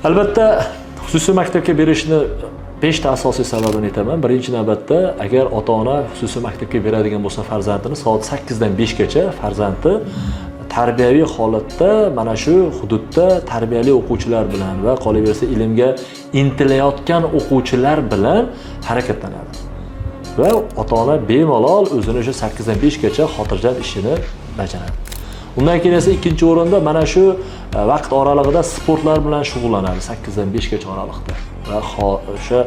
Albatta, xususiy maktabga berishni 5 ta asosiy sababini aytaman. Birinchi navbatda, agar ota-ona xususiy maktabga beradigan bo'lsa farzandini soat 8 dan 5 gacha farzandi tarbiyaviy holatda mana shu hududda tarbiyali o'quvchilar bilan va qolaversa ilmga intilayotgan o'quvchilar bilan harakatlanadi. Va ota-ona bemalol o'zini o'sha 8 dan 5 gacha xotirjam ishini bajaradi. Undan keyin esa ikkinchi o'rinda mana shu vaqt oralig'ida sportlar bilan shug'ullanadi 8 dan 5 gacha oralig'ida. Va o'sha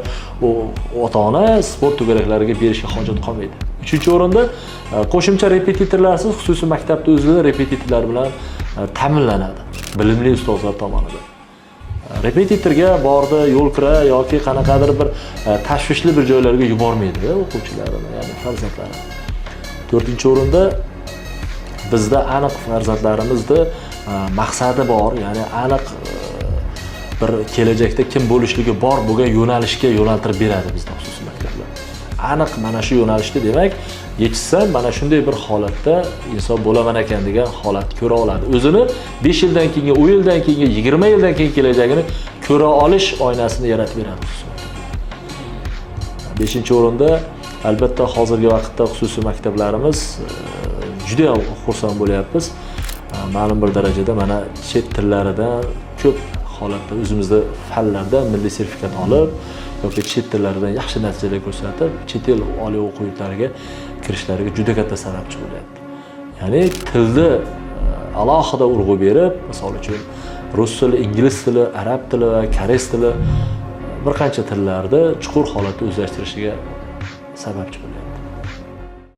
ota-ona sport to'garaklariga berishga hojat qolmaydi. Uchinchi o'rinda qo'shimcha repetitorlarsiz xususiy maktabda o'zida repetitorlar bilan ta'minlanadi bilimli ustozlar tomonidan. Repetitorga bordi, yo'l kira yoki qanaqadir bir tashvishli bir joylarga yubormaydi o'quvchilarini, ya'ni farzandlarini. To'rtinchi o'rinda bizda aniq farzandlarimizda maqsadi bor, ya'ni aniq bir kelajakda kim bo'lishligi bor bo'lgan yo'nalishga yo'naltirib beradi bizda xususiy maktablar. Aniq mana shu yo'nalishda demak, yetishsam mana shunday bir holatda inson bo'laman ekan degan holat ko'ra oladi. O'zini 5 yildan keyin, 10 yildan keyin, 20 yildan keyin kelajagini ko'ra olish oynasini yaratib beradi. 5-o'rinda albatta hozirgi vaqtda xususiy maktablarimiz juda ham xursand bo'lyapmiz. Ma'lum bir darajada mana chet tillaridan ko'p holatda o'zimizda fanlarda milliy sertifikat olib yoki chet tillaridan yaxshi natijalar ko'rsatib, chet el oliy o'quv yurtlariga kirishlariga juda katta sababchi bo'lyapti. Ya'ni tilni alohida urg'u berib, misol uchun rus tili, ingliz tili, arab tili va koreys tili bir qancha tillarda chuqur holatda o'zlashtirishiga sababchi